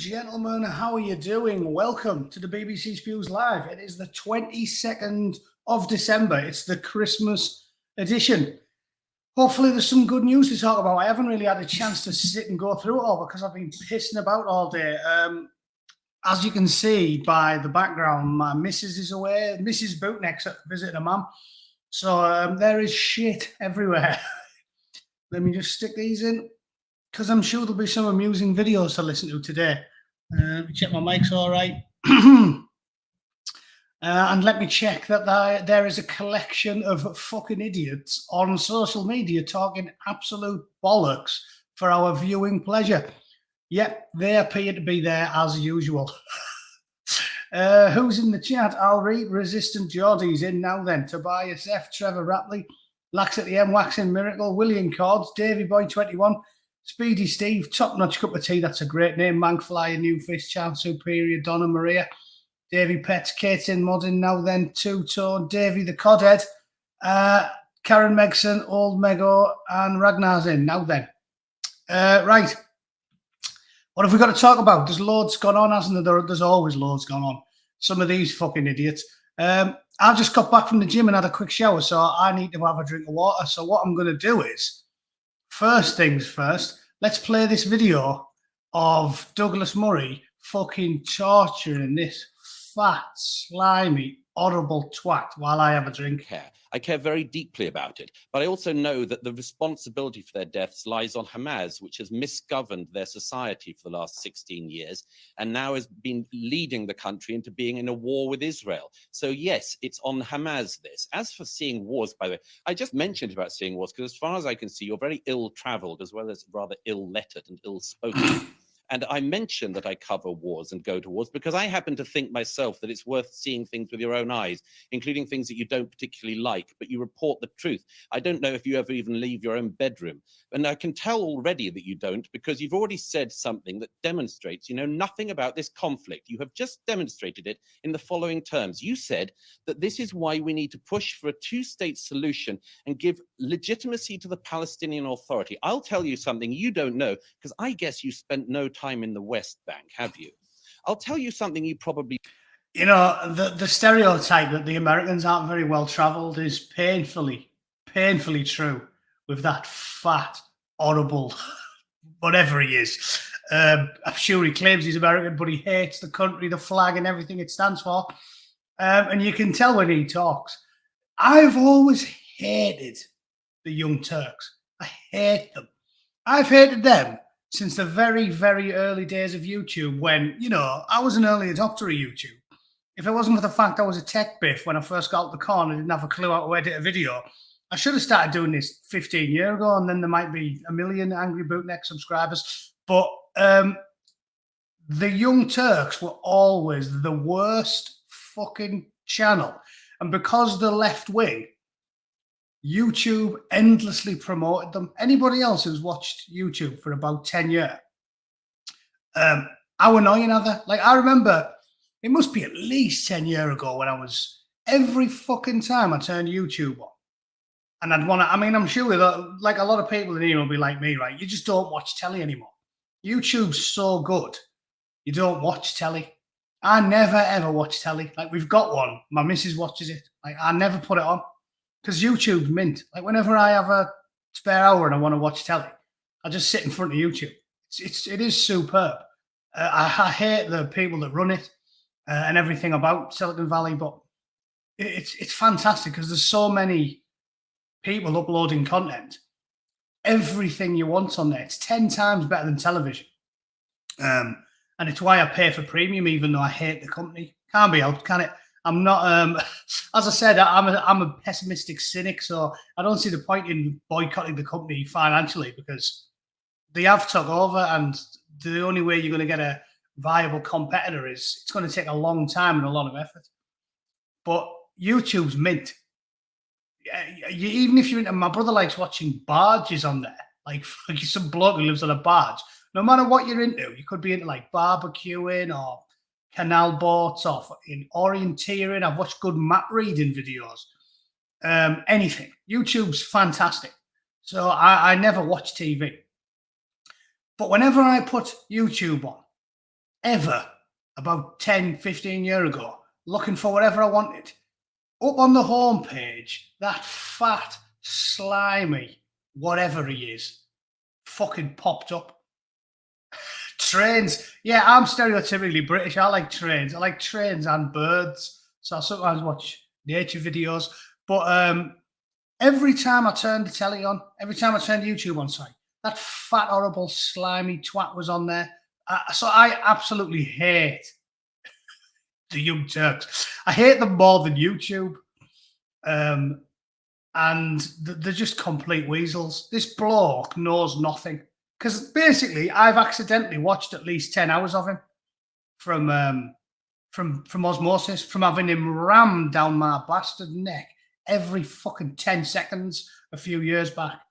gentlemen, how are you doing? Welcome to the BBC Spews Live. It is the 22nd of December. It's the Christmas edition. Hopefully there's some good news to talk about. I haven't really had a chance to sit and go through it all because I've been pissing about all day. As you can see by the background, my missus is away. Mrs. Bootneck's visiting her mum. So there is shit everywhere. Let me just stick these in, because I'm sure there'll be some amusing videos to listen to today. Let me check my mic's all right. And let me check that there is a collection of fucking idiots on social media talking absolute bollocks for our viewing pleasure. Yep, they appear to be there as usual. Who's in the chat? I'll read. Resistant Geordie's in now then. Tobias F, Trevor Rapley, Lax at the M, Waxing Miracle, William Cords, Davy Boy 21, Speedy Steve, Top Notch Cup of Tea, that's a great name, Mankfly, New Fish, Child Superior, Donna Maria, Davy Pets, Kate in Modding, now then, Two Tone, Davy the Codhead, Karen Megson, Old Mego, and Ragnar's in, now then. Right, what have we got to talk about? There's loads gone on, hasn't there? There's always loads gone on. Some of these fucking idiots. I just got back from the gym and had a quick shower, so I need to have a drink of water. So what I'm going to do is, first things first, let's play this video of Douglas Murray fucking torturing this fat, slimy, horrible twat while I have a drink. I care very deeply about it, but I also know that the responsibility for their deaths lies on Hamas, which has misgoverned their society for the last 16 years and now has been leading the country into being in a war with Israel. So yes, it's on Hamas this. As for seeing wars, by the way, I just mentioned about seeing wars because as far as I can see, you're very ill-traveled as well as rather ill-lettered and ill-spoken. And I mentioned that I cover wars and go to wars because I happen to think myself that it's worth seeing things with your own eyes, including things that you don't particularly like, but you report the truth. I don't know if you ever even leave your own bedroom. And I can tell already that you don't because you've already said something that demonstrates you know nothing about this conflict. You have just demonstrated it in the following terms. You said that this is why we need to push for a two-state solution and give legitimacy to the Palestinian Authority. I'll tell you something you don't know because I guess you spent no time in the West Bank, have you? I'll tell you something you probably... You know, the stereotype that the Americans aren't very well travelled is painfully true with that fat, horrible, whatever he is. I'm sure he claims he's American, but he hates the country, the flag and everything it stands for. And you can tell when he talks. I've always hated the Young Turks. I hate them. I've hated them since the very, very early days of YouTube when, you know, I was an early adopter of YouTube. If it wasn't for the fact I was a tech biff when I first got out the car and I didn't have a clue how to edit a video, I should have started doing this 15 years ago and then there might be a million Angry Bootneck subscribers. But the Young Turks were always the worst fucking channel. And because the left wing, YouTube endlessly promoted them. Anybody else who's watched YouTube for about 10 years, how annoying are they? Like, I remember, it must be at least 10 years ago when I was, every fucking time I turned YouTube on, and I'd want to, I mean, I'm sure that, like a lot of people in here will be like me, right? You just don't watch telly anymore. YouTube's so good, you don't watch telly. I never, ever watch telly. Like, we've got one. My missus watches it. Like, I never put it on. Because YouTube's mint. Like, whenever I have a spare hour and I want to watch telly, I just sit in front of YouTube. It is superb. I hate the people that run it and everything about Silicon Valley, but it's fantastic because there's so many people uploading content. Everything you want on there. It's 10 times better than television. And it's why I pay for premium, even though I hate the company. Can't be helped, can it? I'm not, as I said, I'm a pessimistic cynic, so I don't see the point in boycotting the company financially because they have took over and the only way you're going to get a viable competitor is it's going to take a long time and a lot of effort. But YouTube's mint. Even if you're into, my brother likes watching barges on there, like some bloke who lives on a barge. No matter what you're into, you could be into like barbecuing or canal boats or in orienteering. I've watched good map reading videos. Anything. YouTube's fantastic. So I never watch TV. But whenever I put YouTube on, ever, about 10, 15 years ago, looking for whatever I wanted. Up on the homepage, that fat, slimy, whatever he is, fucking popped up. Trains. Yeah, I'm stereotypically British. I like trains. I like trains and birds. So I sometimes watch nature videos. But every time I turned the telly on, every time I turned YouTube on, sorry, that fat, horrible, slimy twat was on there. So I absolutely hate the Young Turks. I hate them more than YouTube. And they're just complete weasels. This bloke knows nothing. Because basically, I've accidentally watched at least 10 hours of him from osmosis, from having him rammed down my bastard neck every fucking 10 seconds a few years back.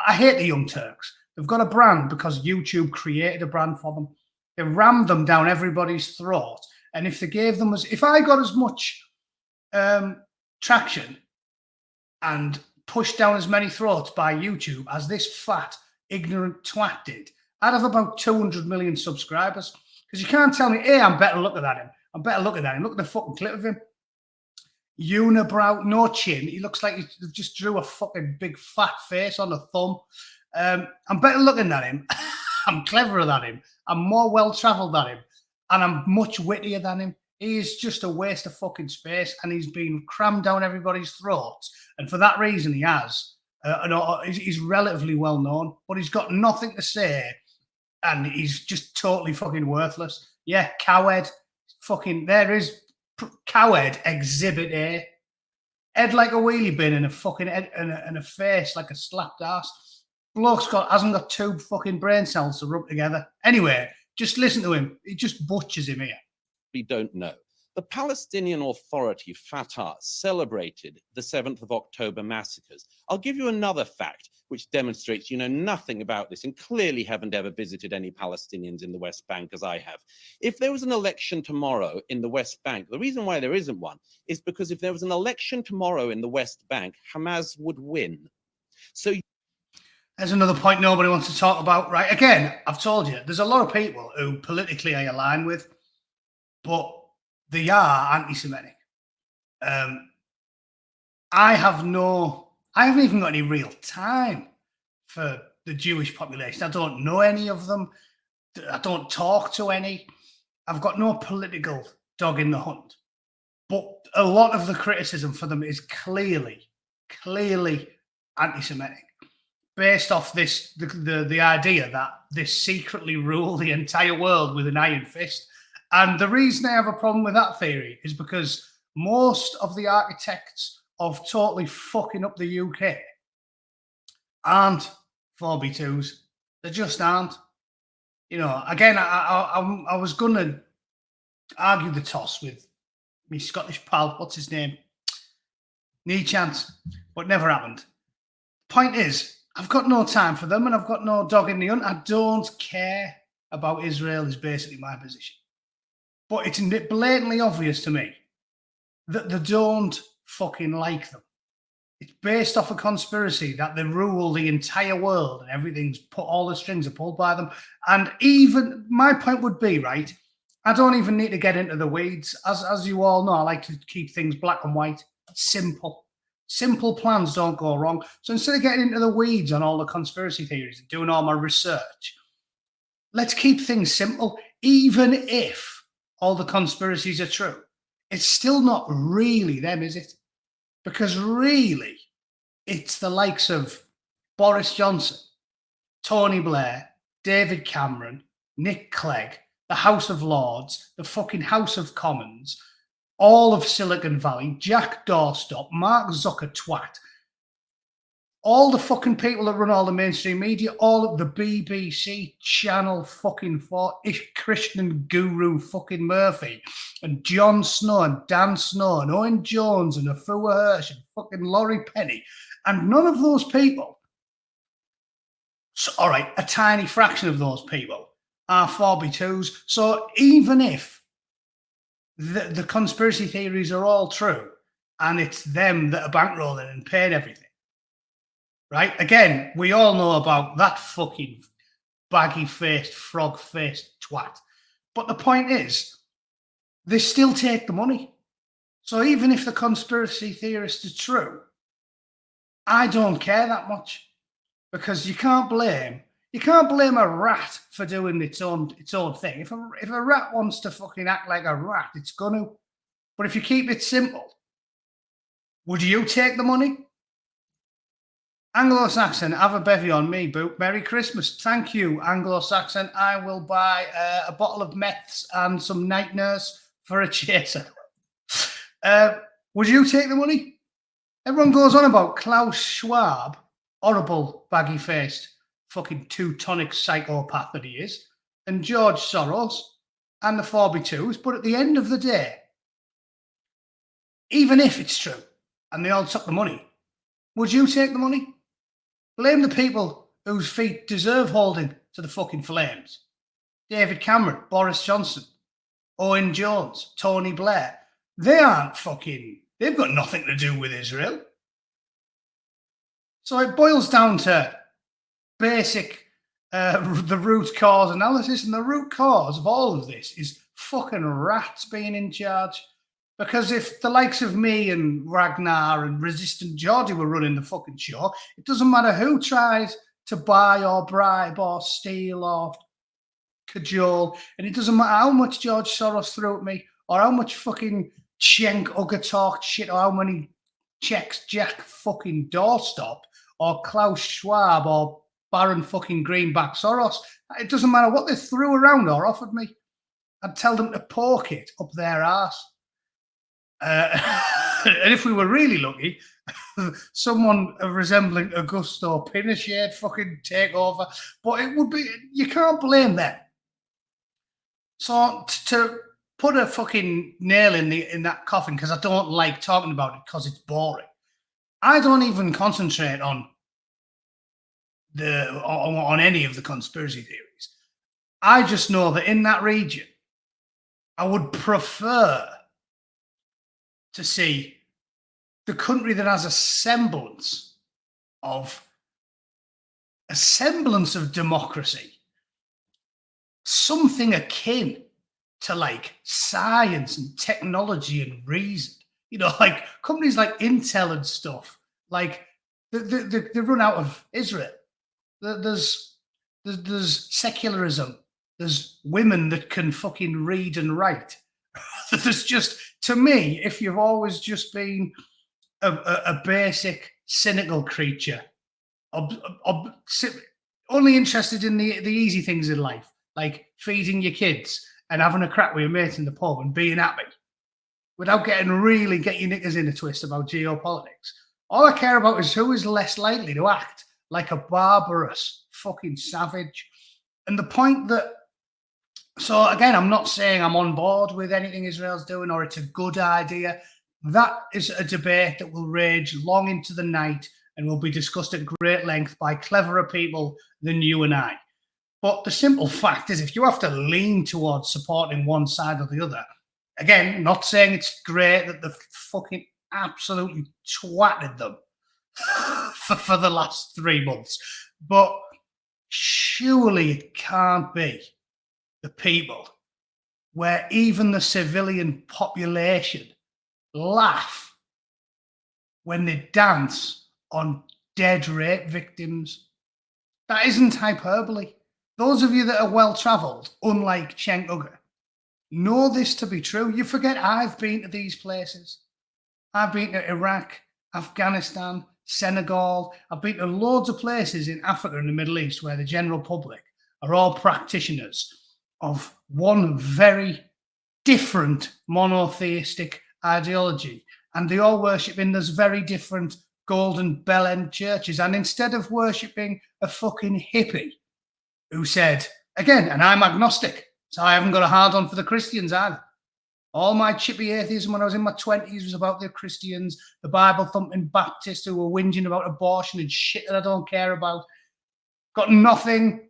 I hate the Young Turks. They've got a brand because YouTube created a brand for them. They rammed them down everybody's throat. And if they gave them if I got as much traction and pushed down as many throats by YouTube as this fat, ignorant twat did, I'd have about 200 million subscribers. Because you can't tell me, hey, I'm better looking at him. I'm better looking at him. Look at the fucking clip of him. Unibrow, no chin. He looks like he just drew a fucking big fat face on a thumb. I'm better looking at him. I'm cleverer than him. I'm more well-travelled than him. And I'm much wittier than him. He is just a waste of fucking space. And he's been crammed down everybody's throats. And for that reason, he has. He's relatively well known, but he's got nothing to say, and he's just totally fucking worthless. Yeah, cowhead. Fucking, there is cowhead exhibit A. Head like a wheelie bin and a fucking head and a face like a slapped ass. Bloke's hasn't got two fucking brain cells to rub together. Anyway, just listen to him. He just butchers him here. We don't know. The Palestinian Authority, Fatah, celebrated the 7th of October massacres. I'll give you another fact which demonstrates you know nothing about this and clearly haven't ever visited any Palestinians in the West Bank as I have. If there was an election tomorrow in the West Bank, the reason why there isn't one is because if there was an election tomorrow in the West Bank, Hamas would win. So there's another point nobody wants to talk about, right? Again, I've told you, there's a lot of people who politically I align with, but they are anti-Semitic. I haven't even got any real time for the Jewish population. I don't know any of them. I don't talk to any. I've got no political dog in the hunt. But a lot of the criticism for them is clearly anti-Semitic, based off the idea that they secretly rule the entire world with an iron fist. And the reason I have a problem with that theory is because most of the architects of totally fucking up the UK aren't 4B2s. They just aren't. You know, again, I was going to argue the toss with my Scottish pal, what's his name? Knee chance, but never happened. Point is, I've got no time for them and I've got no dog in the hunt. I don't care about Israel is basically my position. But it's blatantly obvious to me that they don't fucking like them. It's based off a conspiracy that they rule the entire world and everything's all the strings are pulled by them. And even my point would be, right, I don't even need to get into the weeds. As you all know, I like to keep things black and white, simple. Simple plans don't go wrong. So instead of getting into the weeds on all the conspiracy theories and doing all my research, let's keep things simple. Even if all the conspiracies are true, it's still not really them, is it? Because really, it's the likes of Boris Johnson, Tony Blair, David Cameron, Nick Clegg, the House of Lords, the fucking House of Commons, all of Silicon Valley, Jack Doorstop, Mark Zuckertwat, all the fucking people that run all the mainstream media, all of the BBC, Channel fucking 4, Christian Guru fucking Murphy, and Jon Snow and Dan Snow and Owen Jones and Afua Hirsch and fucking Laurie Penny. And none of those people, so, all right, a tiny fraction of those people are 4B2s. So even if the conspiracy theories are all true and it's them that are bankrolling and paying everything, right? Again, we all know about that fucking baggy-faced, frog-faced twat. But the point is, they still take the money. So even if the conspiracy theorist is true, I don't care that much, because you can't blame a rat for doing its own thing. If a rat wants to fucking act like a rat, it's gonna. But if you keep it simple, would you take the money? Anglo-Saxon, have a bevy on me, Boot. Merry Christmas. Thank you, Anglo-Saxon. I will buy a bottle of meths and some night nurse for a chaser. Would you take the money? Everyone goes on about Klaus Schwab, horrible, baggy-faced, fucking Teutonic psychopath that he is, and George Soros, and the 4B2s. But at the end of the day, even if it's true, and they all took the money, would you take the money? Blame the people whose feet deserve holding to the fucking flames. David Cameron, Boris Johnson, Owen Jones, Tony Blair. They aren't fucking... They've got nothing to do with Israel. So it boils down to basic, the root cause analysis. And the root cause of all of this is fucking rats being in charge. Because if the likes of me and Ragnar and Resistant Geordie were running the fucking show, it doesn't matter who tries to buy or bribe or steal or cajole. And it doesn't matter how much George Soros threw at me or how much fucking Cenk Ugger talked shit or how many checks Jack fucking doorstop or Klaus Schwab or Baron fucking Greenback Soros. It doesn't matter what they threw around or offered me. I'd tell them to poke it up their arse. And if we were really lucky, someone resembling Augusto Pinochet fucking take over. But it would be, you can't blame them. So to put a fucking nail in that coffin, because I don't like talking about it because it's boring. I don't even concentrate on any of the conspiracy theories. I just know that in that region, I would prefer to see the country that has a semblance of democracy, something akin to like science and technology and reason. You know, like companies like Intel and stuff, like they run out of Israel. There's secularism. There's women that can fucking read and write. There's just, to me, if you've always just been a basic cynical creature, only interested in the easy things in life, like feeding your kids and having a crack with your mates in the pub and being happy, without get your knickers in a twist about geopolitics. All I care about is who is less likely to act like a barbarous fucking savage. And the point that, so again, I'm not saying I'm on board with anything Israel's doing or it's a good idea. That is a debate that will rage long into the night and will be discussed at great length by cleverer people than you and I. But the simple fact is, if you have to lean towards supporting one side or the other, again, not saying it's great that they've fucking absolutely twatted them for the last 3 months, but surely it can't be the people where even the civilian population laugh when they dance on dead rape victims. That isn't hyperbole. Those of you that are well-travelled, unlike Cenk Ugger, know this to be true. You forget I've been to these places. I've been to Iraq, Afghanistan, Senegal. I've been to loads of places in Africa and the Middle East where the general public are all practitioners of one very different monotheistic ideology. And they all worship in those very different golden bell-end churches. And instead of worshipping a fucking hippie who said, again, and I'm agnostic, so I haven't got a hard on for the Christians either. All my chippy atheism when I was in my 20s was about the Christians, the Bible-thumping Baptists who were whinging about abortion and shit that I don't care about. Got nothing,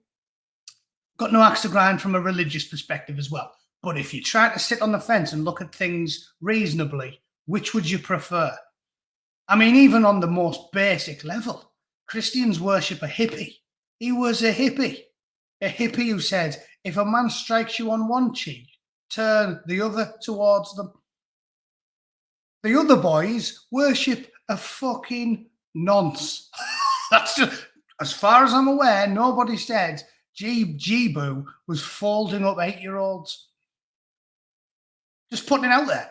got no axe to grind from a religious perspective as well. But if you try to sit on the fence and look at things reasonably, which would you prefer? I mean, even on the most basic level, Christians worship a hippie. He was a hippie who said, if a man strikes you on one cheek, turn the other towards them. The other boys worship a fucking nonce. That's just, as far as I'm aware, nobody said G-Boo was folding up 8-year-olds. Just putting it out there.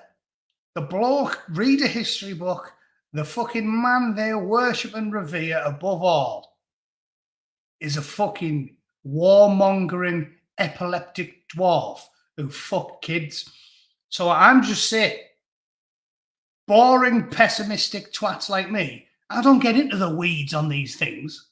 The bloke, read a history book, the fucking man they worship and revere above all is a fucking warmongering epileptic dwarf who fuck kids. So I'm just saying, boring, pessimistic twats like me, I don't get into the weeds on these things.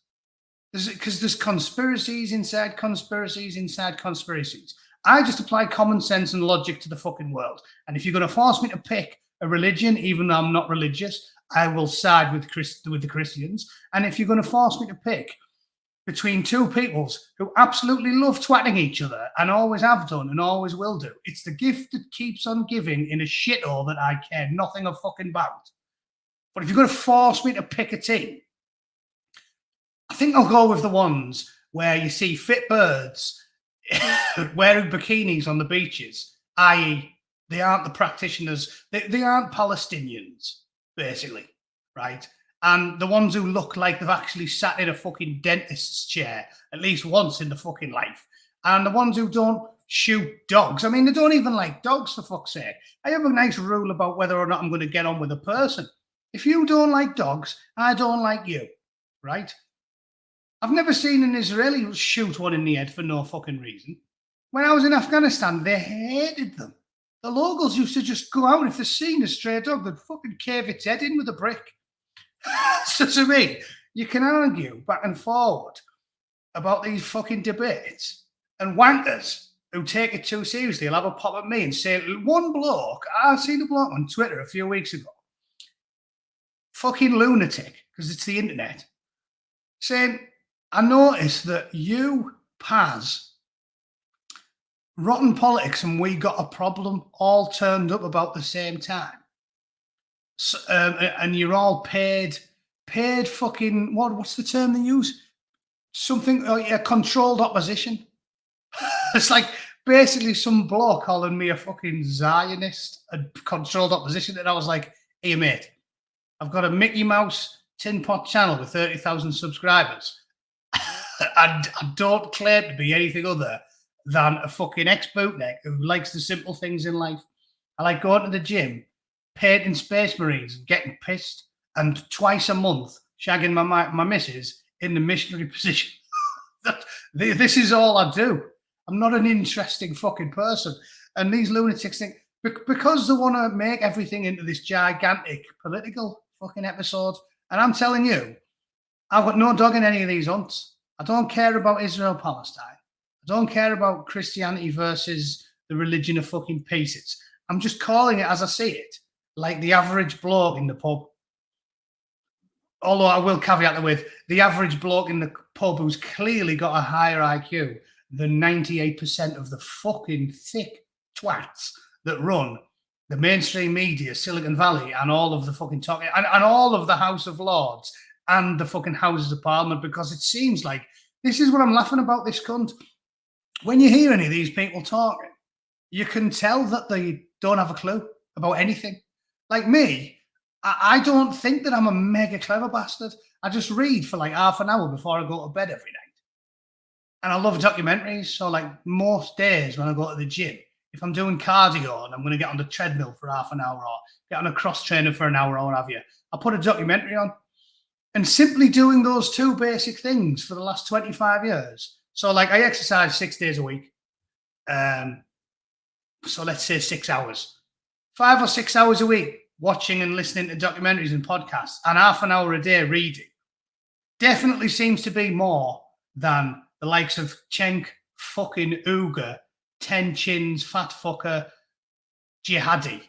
Because there's conspiracies inside conspiracies inside conspiracies. I just apply common sense and logic to the fucking world. And if you're going to force me to pick a religion, even though I'm not religious, I will side with the Christians. And if you're going to force me to pick between two peoples who absolutely love twatting each other and always have done and always will do, it's the gift that keeps on giving in a shithole that I care nothing of fucking about. But if you're going to force me to pick a team, I think I'll go with the ones where you see fit birds wearing bikinis on the beaches, i.e., they aren't the practitioners, they aren't Palestinians, basically, right? And the ones who look like they've actually sat in a fucking dentist's chair at least once in the fucking life. And the ones who don't shoot dogs. I mean, they don't even like dogs, for fuck's sake. I have a nice rule about whether or not I'm going to get on with a person. If you don't like dogs, I don't like you, right? I've never seen an Israeli shoot one in the head for no fucking reason. When I was in Afghanistan, they hated them. The locals used to just go out, and if they seen a stray dog, they'd fucking cave its head in with a brick. So to me, you can argue back and forward about these fucking debates, and wankers who take it too seriously will have a pop at me and say, one bloke, I seen a bloke on Twitter a few weeks ago, fucking lunatic, because it's the internet, saying, I noticed that you, Paz, Rotten Politics and We Got a Problem all turned up about the same time. So, and you're all paid fucking, what's the term they use? Something, controlled opposition. It's like basically some bloke calling me a fucking Zionist and controlled opposition. And I was like, hey, mate, I've got a Mickey Mouse Tin Pot channel with 30,000 subscribers. I don't claim to be anything other than a fucking ex-bootneck who likes the simple things in life. I like going to the gym, painting Space Marines, and getting pissed, and twice a month shagging my missus in the missionary position. This is all I do. I'm not an interesting fucking person. And these lunatics think, because they want to make everything into this gigantic political fucking episode, and I'm telling you, I've got no dog in any of these hunts. I don't care about Israel-Palestine. I don't care about Christianity versus the religion of fucking pieces. I'm just calling it as I see it, like the average bloke in the pub. Although I will caveat that with the average bloke in the pub who's clearly got a higher IQ than 98% of the fucking thick twats that run the mainstream media, Silicon Valley, and all of the fucking talking, and all of the House of Lords and the fucking Houses of Parliament, because it seems like this is what I'm laughing about, this cunt. When you hear any of these people talking, you can tell that they don't have a clue about anything. Like me, I don't think that I'm a mega clever bastard. I just read for like half an hour before I go to bed every night. And I love documentaries. So like most days when I go to the gym, if I'm doing cardio and I'm going to get on the treadmill for half an hour or get on a cross trainer for an hour or what have you, I'll put a documentary on. And simply doing those two basic things for the last 25 years. So like I exercise 6 days a week. So let's say 6 hours. 5 or 6 hours a week watching and listening to documentaries and podcasts, and half an hour a day reading. Definitely seems to be more than the likes of Cenk fucking Uga, 10 Chins, Fat Fucker, Jihadi,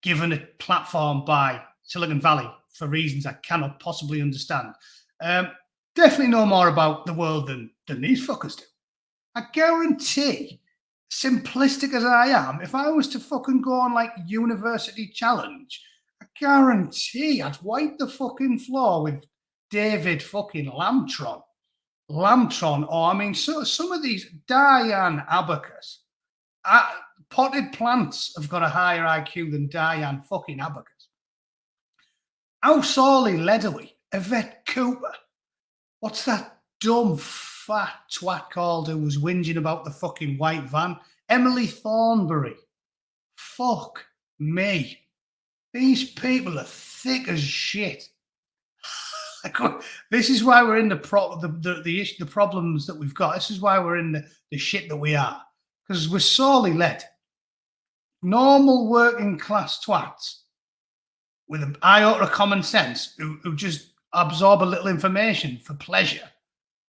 given a platform by Silicon Valley for reasons I cannot possibly understand. Definitely know more about the world than these fuckers do. I guarantee, simplistic as I am, if I was to fucking go on like University Challenge, I guarantee I'd wipe the fucking floor with David fucking Lambtron. Lambtron, or I mean, so some of these Diane Abacus, potted plants have got a higher IQ than Diane fucking Abacus. How sorely led are we? Yvette Cooper. What's that dumb fat twat called who was whinging about the fucking white van? Emily Thornberry. Fuck me. These people are thick as shit. This is why we're in the problems that we've got. This is why we're in the shit that we are. Because we're sorely led. Normal working class twats with an iota of common sense who just absorb a little information for pleasure.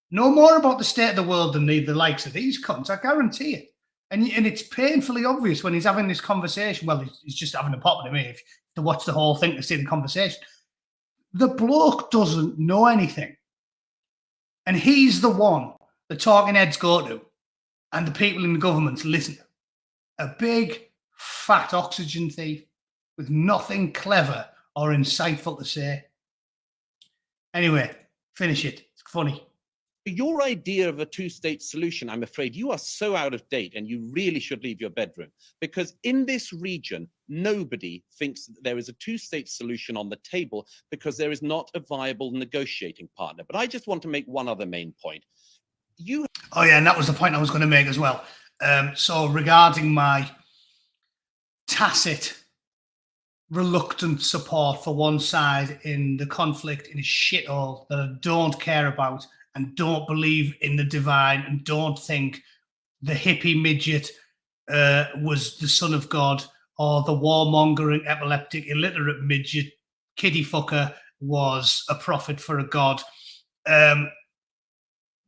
Know more about the state of the world than the likes of these cunts, I guarantee it. And it's painfully obvious when he's having this conversation. Well, he's just having a pop at me if to watch the whole thing to see the conversation. The bloke doesn't know anything. And he's the one the talking heads go to and the people in the government listen to. A big, fat oxygen thief with nothing clever or insightful to say. Anyway, finish it. It's funny. Your idea of a two-state solution, I'm afraid you are so out of date and you really should leave your bedroom, because in this region, nobody thinks that there is a two-state solution on the table because there is not a viable negotiating partner. But I just want to make one other main point. Oh, yeah, and that was the point I was going to make as well. So regarding my tacit, reluctant support for one side in the conflict in a shithole that I don't care about, and don't believe in the divine, and don't think the hippie midget was the son of God, or the warmongering, epileptic, illiterate midget kiddie fucker was a prophet for a god.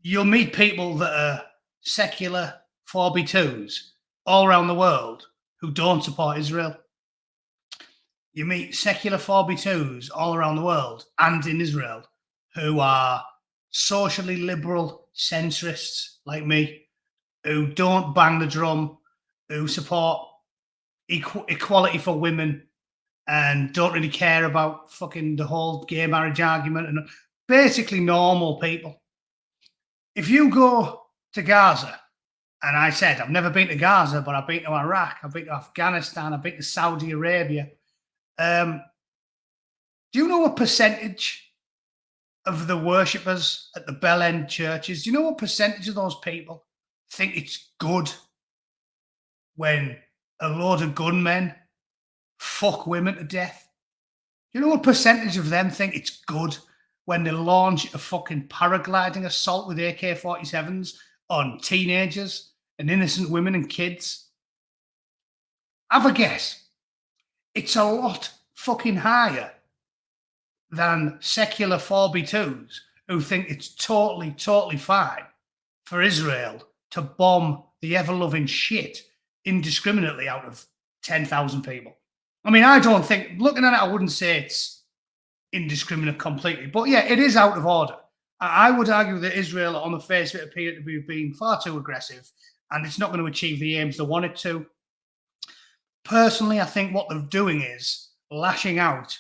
You'll meet people that are secular 4B2s all around the world who don't support Israel. You meet secular 4B2s all around the world and in Israel who are socially liberal centrists like me, who don't bang the drum, who support equality for women and don't really care about fucking the whole gay marriage argument, and basically normal people. If you go to Gaza, and I said I've never been to Gaza, but I've been to Iraq, I've been to Afghanistan, I've been to Saudi Arabia. Do you know what percentage of the worshippers at the Bell End churches, do you know what percentage of those people think it's good when a load of gunmen fuck women to death? Do you know what percentage of them think it's good when they launch a fucking paragliding assault with AK-47s on teenagers and innocent women and kids? Have a guess. It's a lot fucking higher than secular 4B2s who think it's totally, totally fine for Israel to bomb the ever-loving shit indiscriminately out of 10,000 people. I mean, I don't think, looking at it, I wouldn't say it's indiscriminate completely. But yeah, it is out of order. I would argue that Israel, on the face of it, appear to be being far too aggressive, and it's not going to achieve the aims they want it to. Personally, I think what they're doing is lashing out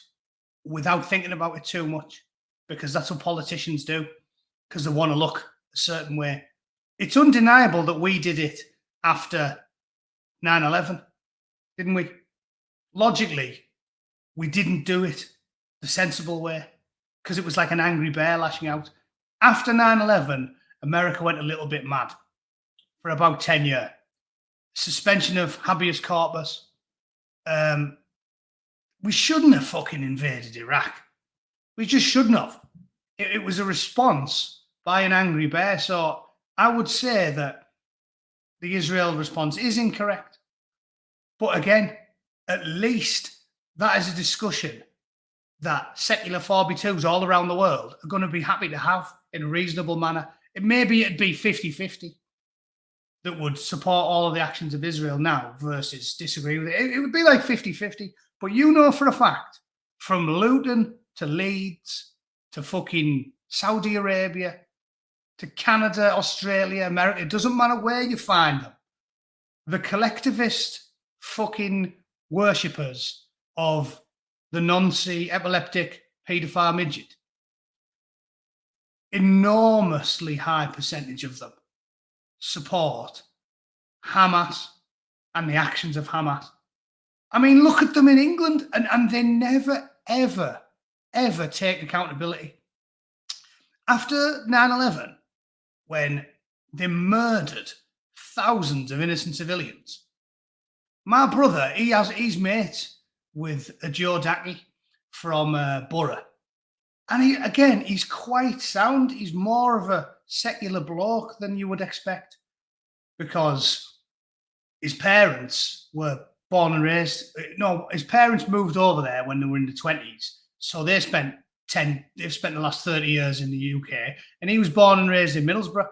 without thinking about it too much, because that's what politicians do, because they want to look a certain way. It's undeniable that we did it after 9/11, didn't we? Logically, we didn't do it the sensible way, because it was like an angry bear lashing out. After 9/11, America went a little bit mad for about 10 years. Suspension of habeas corpus. We shouldn't have fucking invaded Iraq. We just shouldn't have. It was a response by an angry bear. So I would say that the Israel response is incorrect. But again, at least that is a discussion that secular 4B2s all around the world are going to be happy to have in a reasonable manner. Maybe it'd be 50-50 that would support all of the actions of Israel now versus disagree with it. It would be like 50-50. But you know for a fact, from Luton to Leeds to fucking Saudi Arabia to Canada, Australia, America, it doesn't matter where you find them, the collectivist fucking worshippers of the Nazi epileptic paedophile midget enormously high percentage of them support Hamas and the actions of Hamas. I mean, look at them in England, and they never, ever, ever take accountability. After 9/11, when they murdered thousands of innocent civilians, my brother, he's mates with a Joe Dackey from Borough. And he's quite sound. He's more of a secular bloke than you would expect, because his parents were born and raised. No, his parents moved over there when they were in the 20s. So they've spent the last 30 years in the UK, and he was born and raised in Middlesbrough.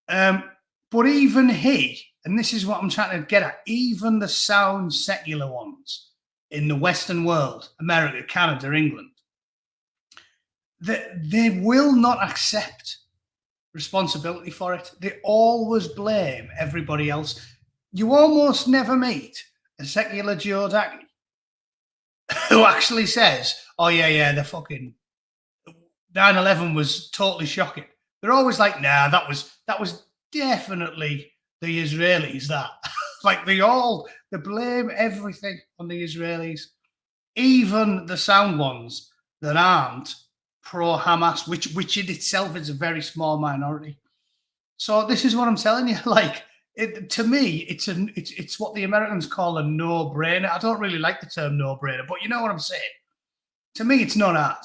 But even he, and this is what I'm trying to get at, even the sound secular ones in the Western world, America, Canada, England, they will not accept responsibility for it. They always blame everybody else. You almost never meet a secular Joe Dackey who actually says, oh, yeah, the fucking 9/11 was totally shocking. They're always like, nah, that was definitely the Israelis, that. Like, they blame everything on the Israelis, even the sound ones that aren't pro-Hamas, which in itself is a very small minority. So this is what I'm telling you. Like, to me, it's what the Americans call a no-brainer. I don't really like the term no-brainer, but you know what I'm saying. To me, it's not art.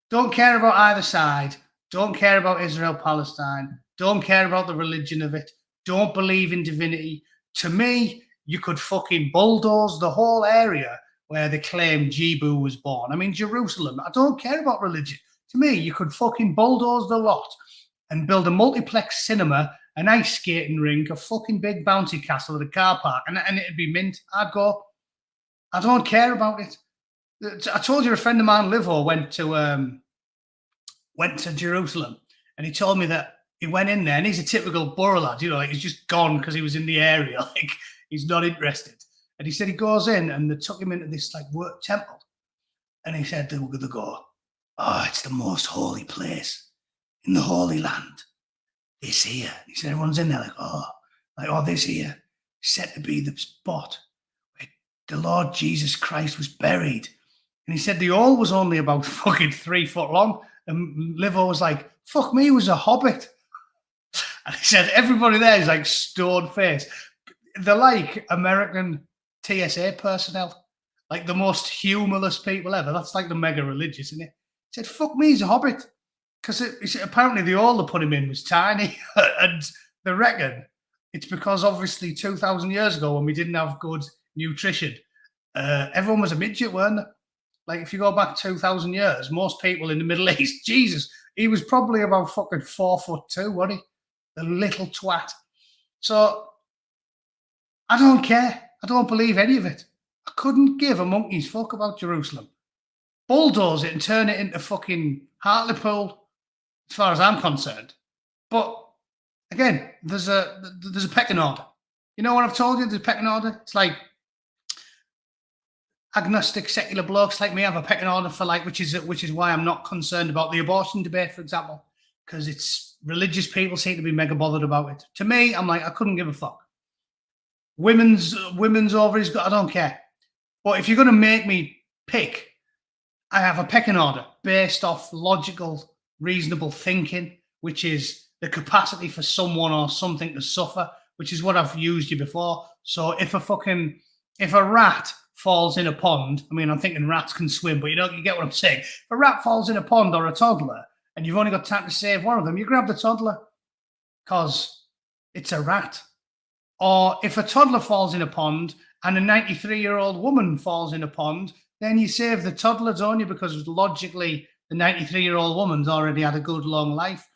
Don't care about either side. Don't care about Israel, Palestine. Don't care about the religion of it. Don't believe in divinity. To me, you could fucking bulldoze the whole area where they claim Jebu was born. I mean, Jerusalem. I don't care about religion. To me, you could fucking bulldoze the lot and build a multiplex cinema, an ice skating rink, a fucking big bouncy castle at a car park, and it'd be mint. I'd go. I don't care about it. I told you a friend of mine, Livo, went to Jerusalem, and he told me that he went in there, and he's a typical Borough lad, you know, like he's just gone because he was in the area, like he's not interested. And he said he goes in, and they took him into this like work temple, and he said they were going to go, oh, it's the most holy place in the Holy Land. This here. He said everyone's in there like, this here is said to be the spot where the Lord Jesus Christ was buried. And he said the hall was only about fucking 3 foot long. And Livo was like, fuck me, he was a hobbit. And he said everybody there is like stone faced. They're like American TSA personnel, like the most humorless people ever. That's like the mega religious, isn't it? He said, fuck me, he's a hobbit. Because apparently the hall they put him in was tiny. And they reckon it's because obviously 2,000 years ago, when we didn't have good nutrition, everyone was a midget, weren't they? Like, if you go back 2,000 years, most people in the Middle East, Jesus, he was probably about fucking 4'2", wasn't he? The little twat. So, I don't care. I don't believe any of it. I couldn't give a monkey's fuck about Jerusalem. Bulldoze it and turn it into fucking Hartlepool, as far as I'm concerned. But, again, there's a pecking order. You know what I've told you? There's a pecking order. It's like, agnostic secular blokes like me have a pecking order for, like, which is why I'm not concerned about the abortion debate, for example, because it's religious people seem to be mega bothered about it. To me, I'm like, I couldn't give a fuck. Women's ovaries, I don't care. But if you're going to make me pick, I have a pecking order based off logical, reasonable thinking, which is the capacity for someone or something to suffer, which is what I've used you before. So if a rat falls in a pond, I mean, I'm thinking rats can swim, but you get what I'm saying. If a rat falls in a pond or a toddler, and you've only got time to save one of them, you grab the toddler because it's a rat. Or if a toddler falls in a pond and a 93-year-old woman falls in a pond, then you save the toddler, don't you? Because logically, the 93-year-old woman's already had a good long life.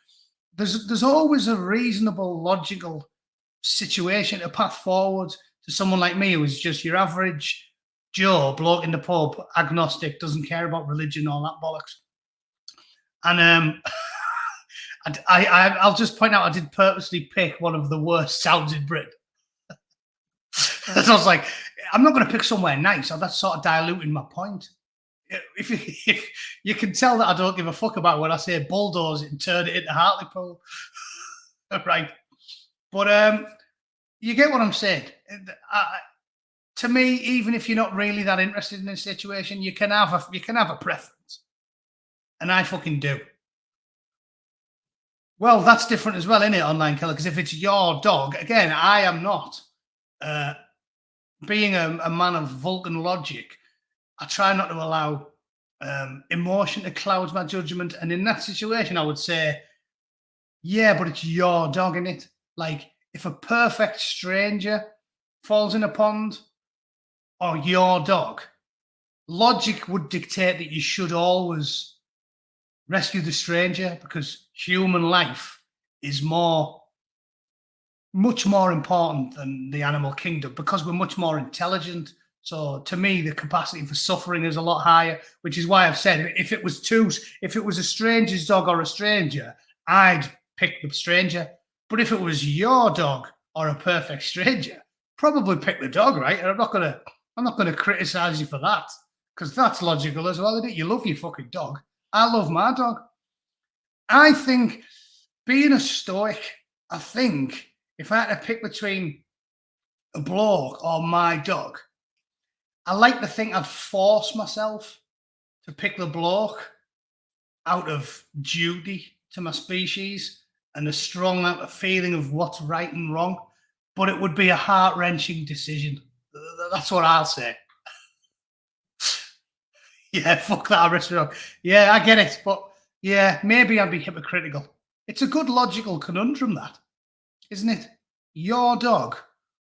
There's always a reasonable, logical situation, a path forward to someone like me who is just your average Joe, bloke in the pub, agnostic, doesn't care about religion, all that bollocks. And I'll just point out, I did purposely pick one of the worst sounds in Britain. So I was like, I'm not going to pick somewhere nice, or that's sort of diluting my point. if you can tell that I don't give a fuck about when I say bulldoze it and turn it into Hartlepool, right? But you get what I'm saying. To me, even if you're not really that interested in a situation, you can have a preference, and I fucking do. Well, that's different as well, isn't it, online killer? Because if it's your dog, again, I am not. Being a man of Vulcan logic, I try not to allow emotion to cloud my judgment. And in that situation, I would say, yeah, but it's your dog, isn't it? Like, if a perfect stranger falls in a pond or your dog, logic would dictate that you should always rescue the stranger because human life is much more important than the animal kingdom because we're much more intelligent. So to me, the capacity for suffering is a lot higher, which is why I've said if it was a stranger's dog or a stranger, I'd pick the stranger. But if it was your dog or a perfect stranger, probably pick the dog, right? And I'm not gonna criticize you for that because that's logical as well, isn't it? You love your fucking dog. I love my dog. I think being a stoic, I think if I had to pick between a bloke or my dog, I like to think I'd force myself to pick the bloke out of duty to my species and a strong feeling of what's right and wrong. But it would be a heart-wrenching decision. That's what I'll say. Yeah, fuck that. I rest it up. Yeah, I get it. But yeah, maybe I'd be hypocritical. It's a good logical conundrum, that, isn't it? Your dog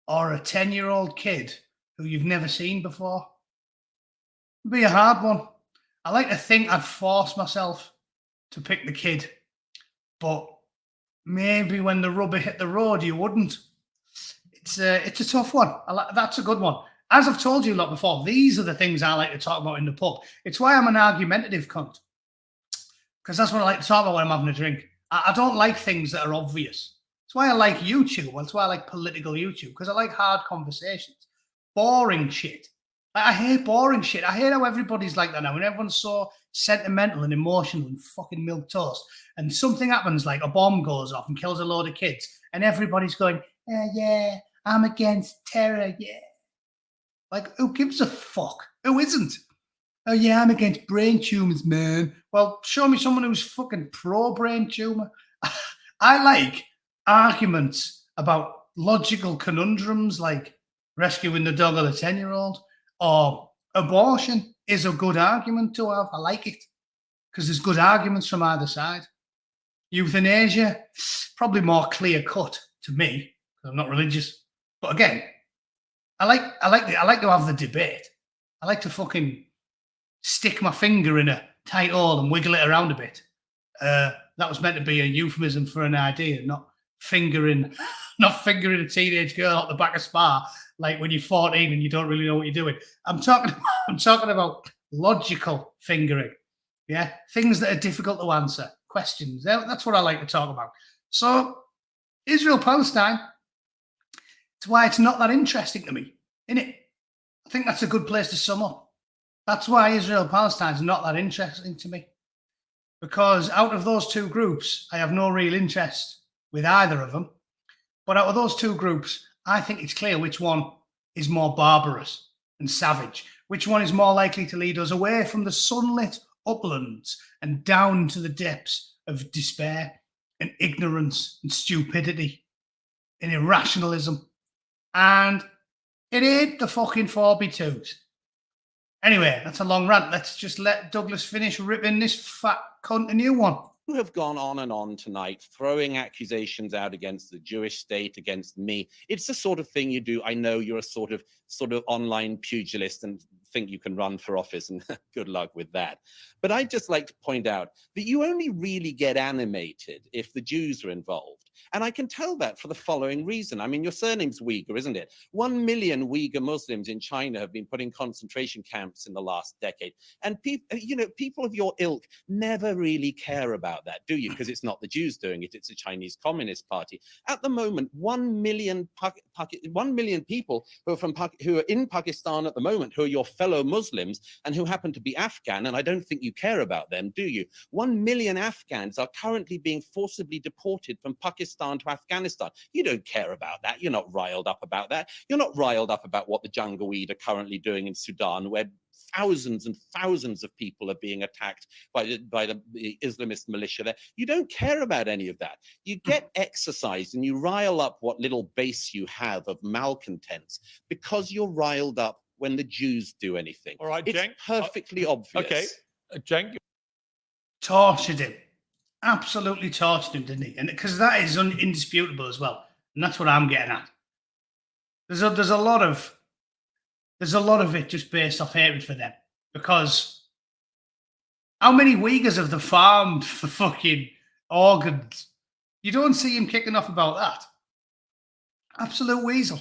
or a 10-year-old kid who you've never seen before? It'd be a hard one. I like to think I'd force myself to pick the kid, but maybe when the rubber hit the road, you wouldn't. It's a tough one. That's a good one. As I've told you a lot before, these are the things I like to talk about in the pub. It's why I'm an argumentative cunt, because that's what I like to talk about when I'm having a drink. I don't like things that are obvious. That's why I like YouTube. That's why I like political YouTube, because I like hard conversations. Boring shit. I hate boring shit. I hate how everybody's like that now, and everyone's so sentimental and emotional and fucking milquetoast. And something happens, like a bomb goes off and kills a load of kids, and everybody's going, yeah, I'm against terror, yeah. Like, who gives a fuck? Who isn't? Oh, yeah, I'm against brain tumors, man. Well, show me someone who's fucking pro-brain tumor. I like arguments about logical conundrums like rescuing the dog or the 10-year-old or abortion is a good argument to have. I like it because there's good arguments from either side. Euthanasia, probably more clear-cut to me because I'm not religious. But again, I like to have the debate. I like to fucking stick my finger in a tight hole and wiggle it around a bit. That was meant to be a euphemism for an idea, not fingering a teenage girl at the back of Spa, like when you're 14 and you don't really know what you're doing. I'm talking about logical fingering. Yeah, things that are difficult to answer, questions. That's what I like to talk about. So, Israel-Palestine. It's why it's not that interesting to me, isn't it? I think that's a good place to sum up. That's why Israel-Palestine is not that interesting to me. Because out of those two groups, I have no real interest with either of them. But out of those two groups, I think it's clear which one is more barbarous and savage, which one is more likely to lead us away from the sunlit uplands and down to the depths of despair and ignorance and stupidity and irrationalism. And it ain't the fucking 4B2s. Anyway, that's a long rant. Let's just let Douglas finish ripping this fat cunt a new one. You have gone on and on tonight, throwing accusations out against the Jewish state, against me. It's the sort of thing you do. I know you're a sort of online pugilist and think you can run for office, and good luck with that. But I'd just like to point out that you only really get animated if the Jews are involved. And I can tell that for the following reason. I mean, your surname's Uyghur, isn't it? 1 million Uyghur Muslims in China have been put in concentration camps in the last decade. And people of your ilk never really care about that, do you? Because it's not the Jews doing it, it's the Chinese Communist Party. At the moment, 1 million people who are in Pakistan at the moment, who are your fellow Muslims and who happen to be Afghan, and I don't think you care about them, do you? 1 million Afghans are currently being forcibly deported from Pakistan to Afghanistan. You don't care about that. You're not riled up about that. You're not riled up about what the Janjaweed are currently doing in Sudan, where thousands and thousands of people are being attacked by the Islamist militia there. You don't care about any of that. You get exercised and you rile up what little base you have of malcontents because you're riled up when the Jews do anything. All right, it's Cenk. perfectly obvious. Okay, Cenk. Tortured him. Absolutely tortured him, didn't he? And because that is indisputable as well. And that's what I'm getting at. There's a lot of it just based off hatred for them. Because how many Uyghurs have they farmed for fucking organs? You don't see him kicking off about that. Absolute weasel.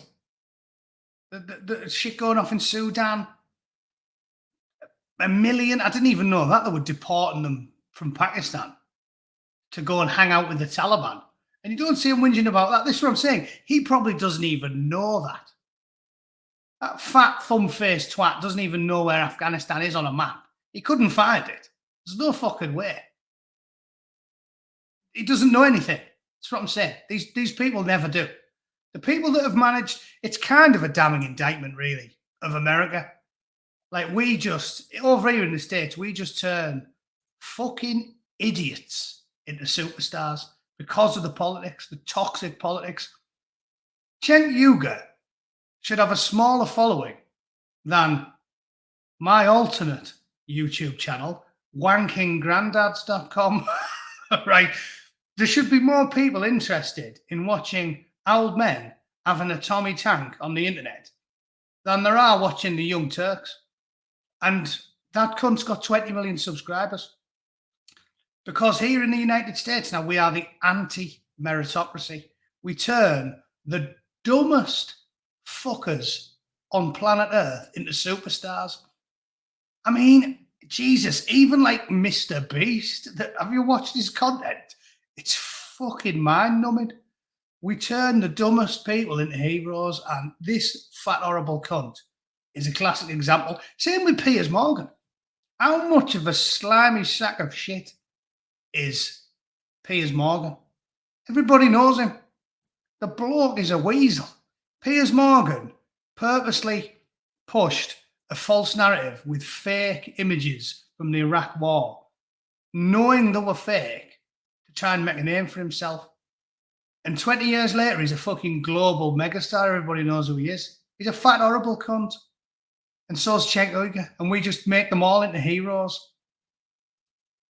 The shit going off in Sudan. 1 million. I didn't even know that they were deporting them from Pakistan to go and hang out with the Taliban. And you don't see him whinging about that. This is what I'm saying. He probably doesn't even know that. That fat thumb-faced twat doesn't even know where Afghanistan is on a map. He couldn't find it. There's no fucking way. He doesn't know anything. That's what I'm saying. These people never do. The people that have managed, it's kind of a damning indictment, really, of America. Like, we just, over here in the States, we just turn fucking idiots into superstars because of the politics, the toxic politics. Cenk Uyghur should have a smaller following than my alternate YouTube channel, wankinggranddads.com. Right? There should be more people interested in watching old men having a Tommy tank on the internet than there are watching the Young Turks. And that cunt's got 20 million subscribers. Because here in the United States now, we are the anti-meritocracy. We turn the dumbest fuckers on planet Earth into superstars. I mean, Jesus, even like Mr. Beast, have you watched his content? It's fucking mind-numbing. We turn the dumbest people into heroes, and this fat, horrible cunt is a classic example. Same with Piers Morgan. How much of a slimy sack of shit is Piers Morgan? Everybody knows him. The bloke is a weasel. Piers Morgan purposely pushed a false narrative with fake images from the Iraq War, knowing they were fake, to try and make a name for himself. And 20 years later, he's a fucking global megastar. Everybody knows who he is. He's a fat, horrible cunt. And so's Cenk Uyghur. And we just make them all into heroes.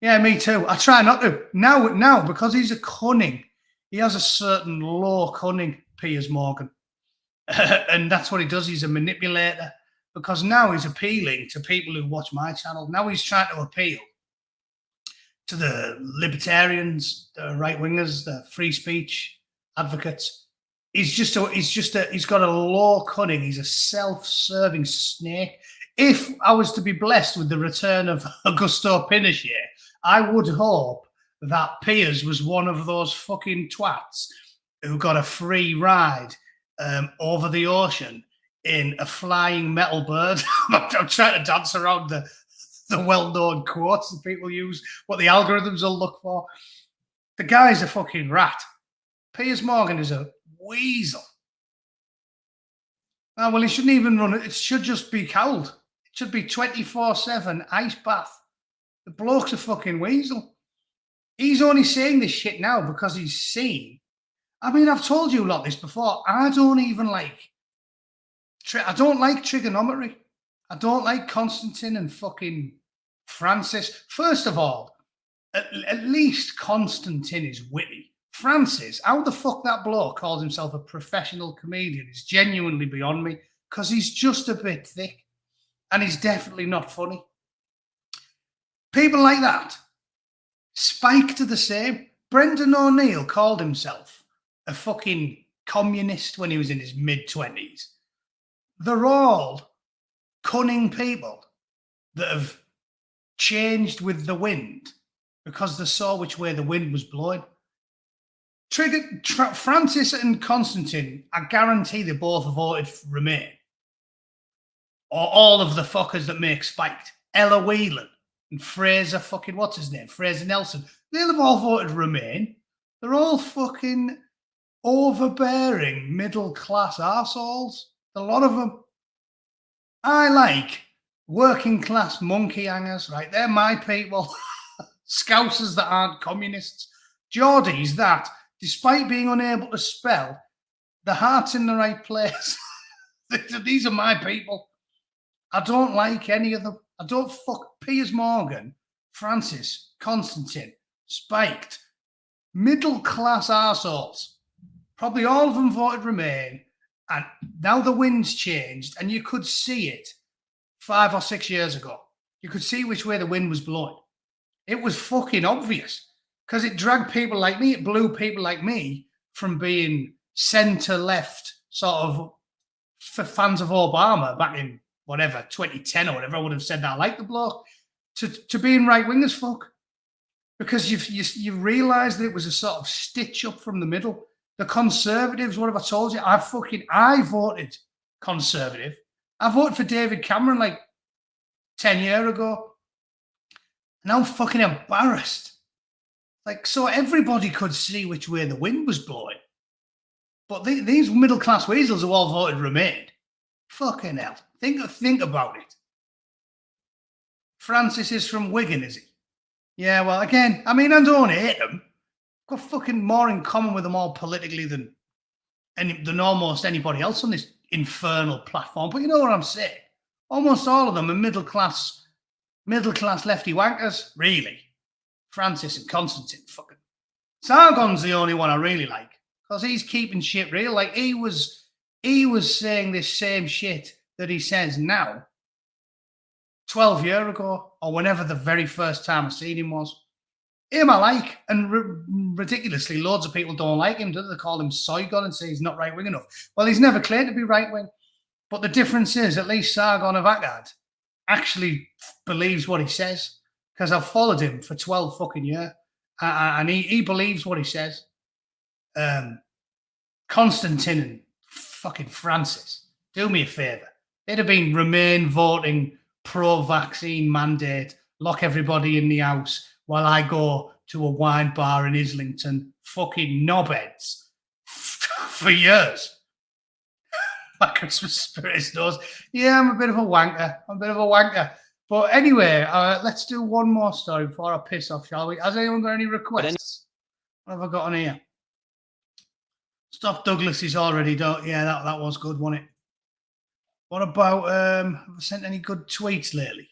Yeah, me too. I try not to. Now, because he's a cunning, he has a certain low cunning, Piers Morgan. And that's what he does. He's a manipulator. Because now he's appealing to people who watch my channel. Now he's trying to appeal to the libertarians, the right-wingers, the free speech advocates. He's got a low cunning. He's a self-serving snake. If I was to be blessed with the return of Augusto Pinochet, I would hope that Piers was one of those fucking twats who got a free ride over the ocean in a flying metal bird. I'm trying to dance around the well-known quotes that people use, what the algorithms will look for. The guy's a fucking rat. Piers Morgan is a weasel. Oh, well, he shouldn't even run it. It should just be cold. It should be 24/7 ice bath. The bloke's a fucking weasel. He's only saying this shit now because he's seen. I mean, I've told you a lot of this before. I don't like trigonometry. I don't like Constantine and fucking Francis. First of all, at least Constantine is witty. Francis, how the fuck that bloke calls himself a professional comedian is genuinely beyond me, because he's just a bit thick and he's definitely not funny. People like that. Spike to the same. Brendan O'Neill called himself a fucking communist when he was in his mid-20s. They're all cunning people that have changed with the wind because they saw which way the wind was blowing. Francis and Constantine, I guarantee they both voted for Remain. or all of the fuckers that make Spiked, Ella Whelan and Fraser fucking, what's his name? Fraser Nelson. They'll have all voted Remain. They're all fucking overbearing middle-class arseholes. A lot of them. I like working-class monkey hangers, right? They're my people. Scousers that aren't communists. Geordies that, despite being unable to spell, the heart's in the right place. These are my people. I don't like any of them. I don't fuck Piers Morgan, Francis, Constantine, Spiked, middle-class arseholes. Probably all of them voted Remain, and now the wind's changed, and you could see it 5 or 6 years ago. You could see which way the wind was blowing. It was fucking obvious because it dragged people like me, it blew people like me from being centre-left sort of for fans of Obama back in whatever, 2010 or whatever. I would have said that I like the bloke, to being right-wing as fuck. Because you realise that it was a sort of stitch up from the middle. The Conservatives, what have I told you? I voted Conservative. I voted for David Cameron like 10 years ago. And I'm fucking embarrassed. Like, so everybody could see which way the wind was blowing. But these middle-class weasels who all voted Remain. Fucking hell. Think about it. Francis is from Wigan, is he? Yeah, well, again, I mean, I don't hate them. I've got fucking more in common with them all politically than almost anybody else on this infernal platform. But you know what I'm saying? Almost all of them are middle-class lefty wankers, really. Francis and Constantine, fucking. Sargon's the only one I really like because he's keeping shit real. Like he was saying this same shit that he says now 12 years ago or whenever the very first time I seen him was. Him I like, and ridiculously, loads of people don't like him. They call him Sargon and say he's not right-wing enough. Well, he's never claimed to be right-wing. But the difference is, at least Sargon of Akkad actually believes what he says because I've followed him for 12 fucking years and he believes what he says. Constantine and fucking Francis, do me a favour. They'd have been Remain voting pro-vaccine mandate, lock everybody in the house while I go to a wine bar in Islington, fucking knobheads for years. My Christmas spirit knows. Yeah, I'm a bit of a wanker. But anyway, let's do one more story before I piss off, shall we? Has anyone got any requests? What have I got on here? Stop Douglas is already done. Yeah, that was good, wasn't it? What about, have I sent any good tweets lately?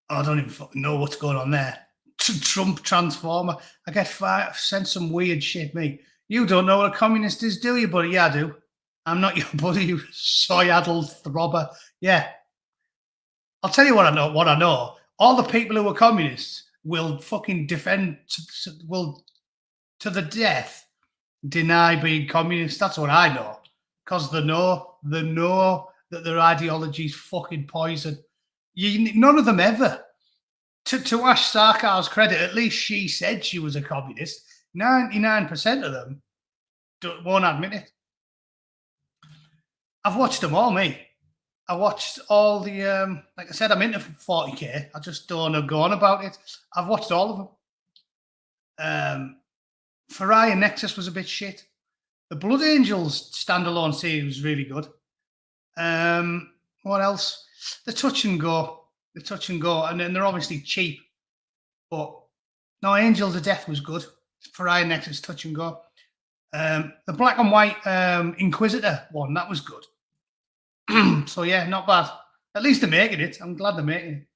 I don't even fucking know what's going on there. Trump transformer. I get sent some weird shit, mate. You don't know what a communist is, do you, buddy? Yeah, I do. I'm not your buddy, you soy-addled throbber. Yeah. I'll tell you what I know. All the people who are communists will fucking defend, will to the death deny being communist. That's what I know. Because they know that their ideology is fucking poison. None of them ever. To Ash Sarkar's credit, at least she said she was a communist. 99% of them won't admit it. I've watched them all, mate. I watched all the, like I said, I'm into 40k. I just don't go on about it. I've watched all of them. Farai and Nexus was a bit shit. The Blood Angels standalone series was really good. What else? The touch and go, and then they're obviously cheap. But no, Angels of Death was good. Farai and Nexus touch and go. The black and white Inquisitor one, that was good. So yeah, not bad. At least they're making it. I'm glad they're making it.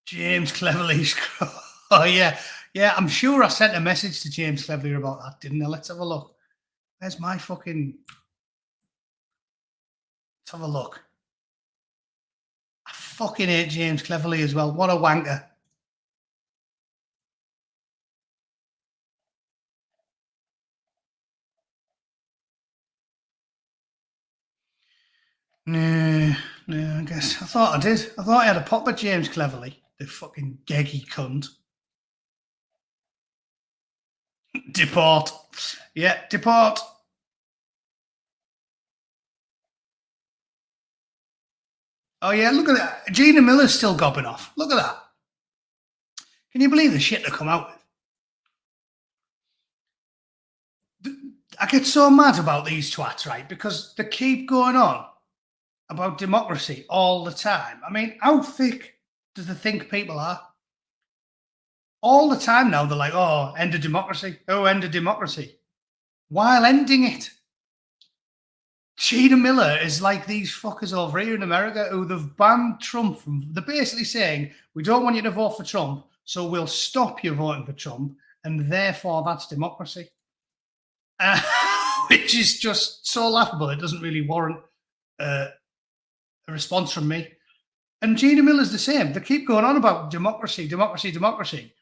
James Cleverly. Oh yeah. Yeah, I'm sure I sent a message to James Cleverly about that, didn't I? Let's have a look. Where's my fucking... Let's have a look. I fucking hate James Cleverly as well. What a wanker. No, I guess. I thought I did. I thought I had a pop at James Cleverly. The fucking geggy cunt. Deport. Yeah, deport. Oh, yeah, look at that. Gina Miller's still gobbing off. Look at that. Can you believe the shit they come out with? I get so mad about these twats, right? Because they keep going on about democracy all the time. I mean, how thick do they think people are? All the time now, they're like, oh, end of democracy. Oh, end of democracy. While ending it. Gina Miller is like these fuckers over here in America who they've banned Trump from. They're basically saying, we don't want you to vote for Trump, so we'll stop you voting for Trump, and therefore that's democracy. Which is just so laughable. It doesn't really warrant a response from me. And Gina Miller's the same. They keep going on about democracy, democracy, democracy.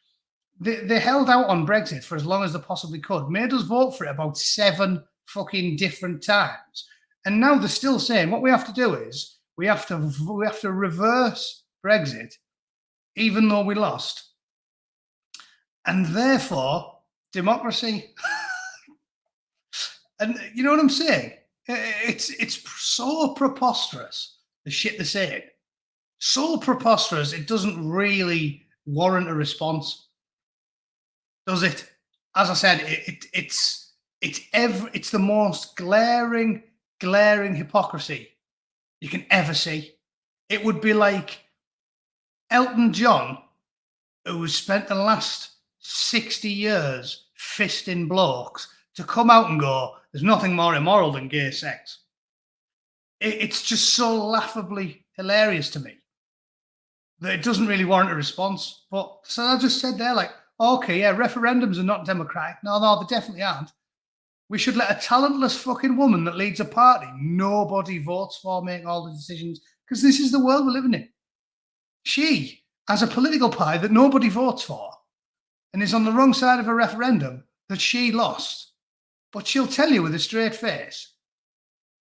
They held out on Brexit for as long as they possibly could, made us vote for it about 7 fucking different times. And now they're still saying what we have to do is we have to reverse Brexit, even though we lost. And therefore, democracy. And you know what I'm saying? It's so preposterous, the shit they're saying. So preposterous, it doesn't really warrant a response, does it? As I said, it's the most glaring hypocrisy you can ever see. It would be like Elton John, who has spent the last 60 years fisting blokes, to come out and go, there's nothing more immoral than gay sex. It's just so laughably hilarious to me that it doesn't really warrant a response. But so I just said there, like, okay, yeah, referendums are not democratic. No, they definitely aren't. We should let a talentless fucking woman that leads a party nobody votes for make all the decisions, because this is the world we're living in. She has a political party that nobody votes for and is on the wrong side of a referendum that she lost. But she'll tell you with a straight face,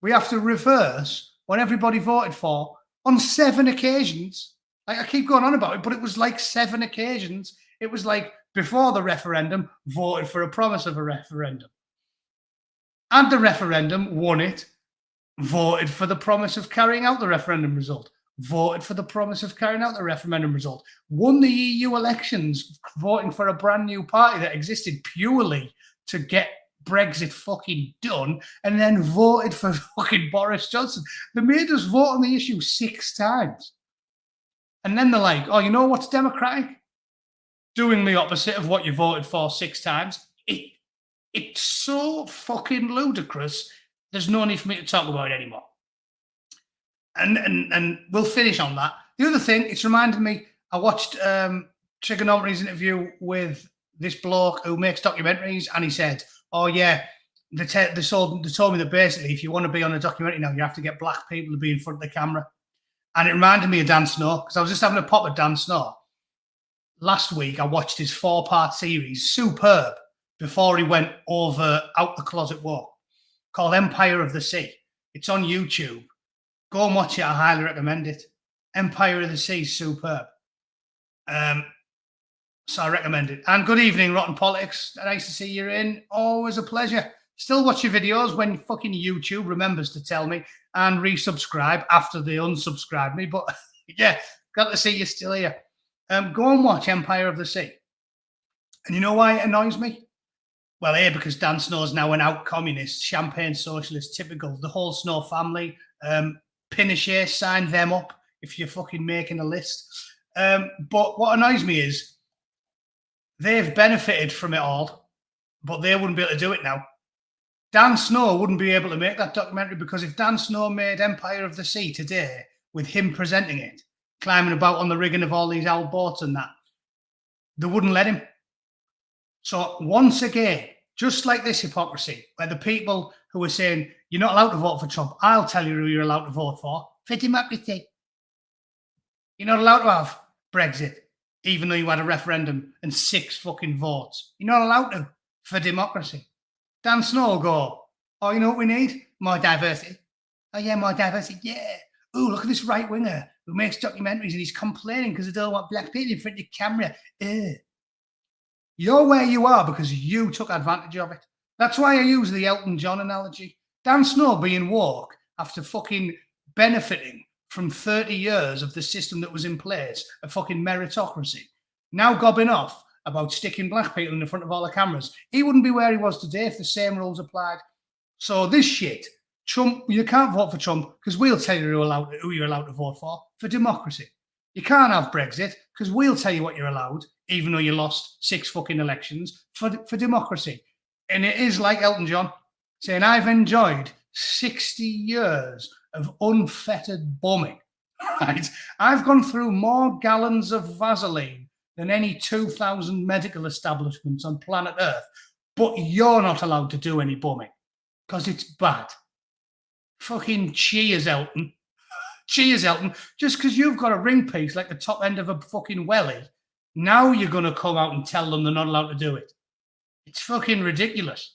we have to reverse what everybody voted for on 7 occasions. Like, I keep going on about it, but it was like 7 occasions. It was like before the referendum, voted for a promise of a referendum. And the referendum, won it, voted for the promise of carrying out the referendum result, voted for the promise of carrying out the referendum result, won the EU elections, voting for a brand new party that existed purely to get Brexit fucking done, and then voted for fucking Boris Johnson. They made us vote on the issue 6 times. And then they're like, oh, you know what's democratic? Doing the opposite of what you voted for 6 times. It's so fucking ludicrous. There's no need for me to talk about it anymore. And we'll finish on that. The other thing, it's reminded me, I watched Trigonometry's interview with this bloke who makes documentaries, and he said, oh yeah, they told me that basically if you want to be on a documentary now, you have to get black people to be in front of the camera. And it reminded me of Dan Snow, because I was just having a pop at Dan Snow. Last week, I watched his 4-part series, superb, before he went over Out the Closet Walk, called Empire of the Sea. It's on YouTube. Go and watch it. I highly recommend it. Empire of the Sea, superb. So I recommend it. And good evening, Rotten Politics. Nice to see you in. Always a pleasure. Still watch your videos when fucking YouTube remembers to tell me, and resubscribe after they unsubscribe me. But yeah, got to see you still here. Go and watch Empire of the Sea. And you know why it annoys me? Well, A, because Dan Snow's now an out communist, champagne socialist, typical. The whole Snow family. Pinochet signed them up if you're fucking making a list. But what annoys me is they've benefited from it all, but they wouldn't be able to do it now. Dan Snow wouldn't be able to make that documentary, because if Dan Snow made Empire of the Sea today with him presenting it, climbing about on the rigging of all these old boats and that, they wouldn't let him. So once again, just like this hypocrisy, where the people who are saying, you're not allowed to vote for Trump, I'll tell you who you're allowed to vote for democracy. You're not allowed to have Brexit, even though you had a referendum and 6 fucking votes. You're not allowed to, for democracy. Dan Snow will go, oh, you know what we need? More diversity. Oh, yeah, more diversity. Yeah. Oh, look at this right-winger who makes documentaries and he's complaining because they don't want black people in front of the camera. You're where you are because you took advantage of it. That's why I use the Elton John analogy. Dan Snow being woke after fucking benefiting from 30 years of the system that was in place, a fucking meritocracy, now gobbing off about sticking black people in the front of all the cameras. He wouldn't be where he was today if the same rules applied. So this shit, Trump, you can't vote for Trump because we'll tell you who you're allowed to vote for democracy. You can't have Brexit because we'll tell you what you're allowed, even though you lost 6 fucking elections, for democracy. And it is like Elton John saying, I've enjoyed 60 years of unfettered bumming, right? I've gone through more gallons of Vaseline than any 2,000 medical establishments on planet Earth, but you're not allowed to do any bumming because it's bad. Fucking cheers, Elton. Cheers, Elton. Just because you've got a ring piece like the top end of a fucking welly, now you're going to come out and tell them they're not allowed to do it. It's fucking ridiculous.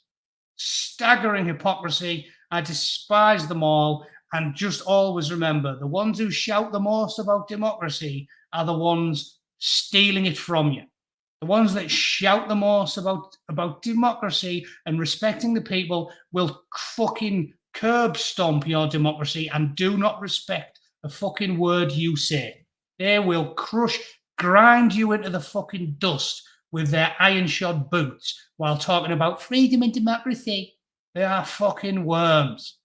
Staggering hypocrisy. I despise them all. And just always remember, the ones who shout the most about democracy are the ones stealing it from you. The ones that shout the most about democracy and respecting the people will fucking curb stomp your democracy and do not respect a fucking word you say. They will grind you into the fucking dust with their iron-shod boots while talking about freedom and democracy. They are fucking worms.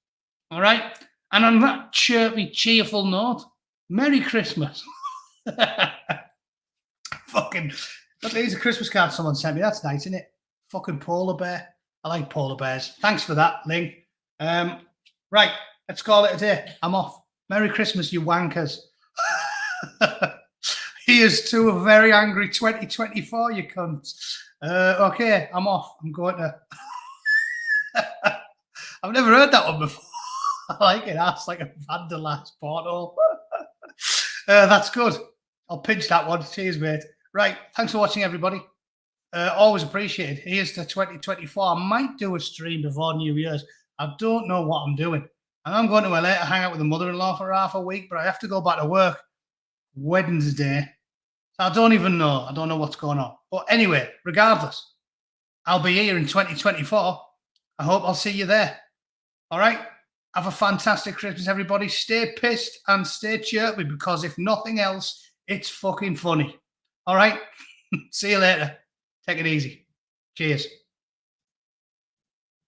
All right? And on that chirpy, cheerful note, Merry Christmas. Fucking, look, here's a Christmas card someone sent me. That's nice, isn't it? Fucking polar bear. I like polar bears. Thanks for that, Ling. Right, let's call it a day. I'm off. Merry Christmas, you wankers. Here's to a very angry 2024, you cunts. Okay, I'm off. I'm going to... I've never heard that one before. I like it. That's like a vandalized portal. That's good. I'll pinch that one. Cheers, mate. Right. Thanks for watching, everybody. Always appreciated. Here's to 2024. I might do a stream before New Year's. I don't know what I'm doing. And I'm going to LA to hang out with the mother-in-law for half a week, but I have to go back to work Wednesday. So I don't even know. I don't know what's going on. But anyway, regardless, I'll be here in 2024. I hope I'll see you there. All right? Have a fantastic Christmas, everybody. Stay pissed and stay chirpy because if nothing else, it's fucking funny. All right? See you later. Take it easy. Cheers.